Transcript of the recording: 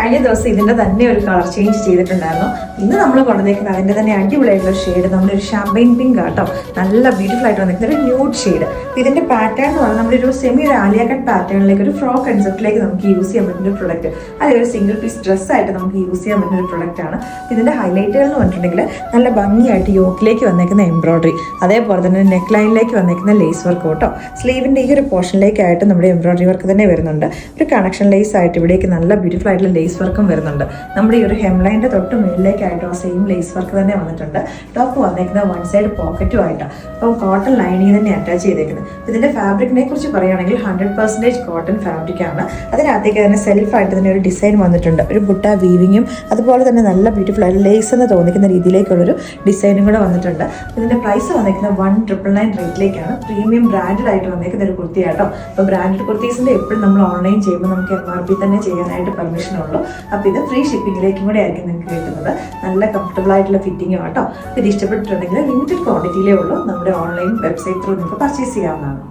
കഴിഞ്ഞ ദിവസം ഇതിന്റെ തന്നെ ഒരു കളർ ചേഞ്ച് ചെയ്തിട്ടുണ്ടായിരുന്നു. ഇന്ന് നമ്മൾ കൊണ്ടുവന്നേക്കുന്നത് അതിന്റെ തന്നെ അടിപൊളിയായിട്ടുള്ള ഷെയ്ഡ്, നമ്മുടെ ഒരു ഷാമ്പൈൻ പിങ്ക് ആട്ടോ. നല്ല ബ്യൂട്ടിഫുൾ ആയിട്ട് വന്നിരിക്കുന്ന ഒരു ന്യൂഡ് ഷെയ്ഡ്. ഇതിന്റെ പാറ്റേൺ എന്ന് പറഞ്ഞാൽ നമ്മുടെ ഒരു സെമി ആലിയ കട്ട് പാറ്റേണിലേക്ക് ഒരു ഫ്രോക്ക് കൺസെപ്റ്റിലേക്ക് നമുക്ക് യൂസ് ചെയ്യാൻ പറ്റുന്ന ഒരു പ്രൊഡക്റ്റ്. അല്ലെങ്കിൽ ഒരു സിംഗിൾ പീസ് ഡ്രസ് ആയിട്ട് നമുക്ക് യൂസ് ചെയ്യാൻ പറ്റുന്ന ഒരു പ്രൊഡക്റ്റ് ആണ്. ഇതിന്റെ ഹൈലൈറ്റുകൾ എന്ന് പറഞ്ഞിട്ടുണ്ടെങ്കിൽ നല്ല ഭംഗിയായിട്ട് യോക്കിലേക്ക് വന്നേക്കുന്ന എംബ്രോയിഡറി, അതേപോലെ തന്നെ നെക്ക് ലൈനിലേക്ക് വന്നേക്കുന്ന ലേസ് വർക്ക് കേട്ടോ. സ്ലീവിന്റെ ഈ ഒരു പോർഷനിലേക്കായിട്ട് നമ്മുടെ എംബ്രോയിഡറി വർക്ക് തന്നെ വരുന്നുണ്ട്. ഒരു കണക്ഷൻ ലേസ് ആയിട്ട് ഇവിടേക്ക് നല്ല ബ്യൂട്ടിഫുൾ ആയിട്ടുള്ള ലേസ് വർക്കും വരുന്നുണ്ട്. നമ്മുടെ ഈ ഒരു ഹെംലൈൻ്റെ തൊട്ട് മുന്നിലേക്കായിട്ടും ആ സെയിം ലേസ് വർക്ക് തന്നെ വന്നിട്ടുണ്ട്. ടോപ്പ് വന്നേക്കുന്ന വൺ സൈഡ് പോക്കറ്റും ആയിട്ടാണ്. അപ്പം കോട്ടൺ ലൈനിങ് തന്നെ അറ്റാച്ച് ചെയ്തേക്കുന്നത്. ഇതിന്റെ ഫാബ്രിക്കിനെ കുറിച്ച് പറയുകയാണെങ്കിൽ 100% കോട്ടൺ ഫാബ്രിക് ആണ്. അതിനകത്തേക്ക് തന്നെ സെൽഫായിട്ട് തന്നെ ഒരു ഡിസൈൻ വന്നിട്ടുണ്ട്. ഒരു ബുട്ട വീവിങ്ങും അതുപോലെ തന്നെ നല്ല ബ്യൂട്ടിഫുൾ ആയിട്ട് ലേസ് എന്ന് തോന്നിക്കുന്ന രീതിയിലേക്കുള്ളൊരു ഡിസൈനും കൂടെ വന്നിട്ടുണ്ട്. ഇതിന്റെ പ്രൈസ് വന്നിരിക്കുന്നത് 199 റേറ്റിലേക്കാണ്. പ്രീമിയം ബ്രാൻഡഡ് ആയിട്ട് വന്നിരിക്കുന്ന ഒരു കുർത്തിയാട്ടോ. അപ്പോൾ ബ്രാൻഡഡ് കുർത്തീസിന്റെ എപ്പോഴും നമ്മൾ ഓൺലൈൻ ചെയ്യുമ്പോൾ നമുക്ക് MRP തന്നെ ചെയ്യാനായിട്ട് പെർമിഷൻ ഉള്ളൂ. അപ്പോൾ ഇത് ഫ്രീ ഷിപ്പിങ്ങിലേക്കും കൂടെ ആയിരിക്കും നിങ്ങൾക്ക് കിട്ടുന്നത്. നല്ല കംഫർട്ടബിൾ ആയിട്ടുള്ള ഫിറ്റിംഗും ആട്ടോ. ഇത് ഇഷ്ടപ്പെട്ടിട്ടുണ്ടെങ്കിൽ ലിമിറ്റഡ് ക്വാണ്ടിറ്റിയിലേ ഉള്ളൂ. നമ്മുടെ ഓൺലൈൻ വെബ്സൈറ്റ് ത്രൂ നിങ്ങൾക്ക് പർച്ചേസ് ചെയ്യാവുന്നതാണ്.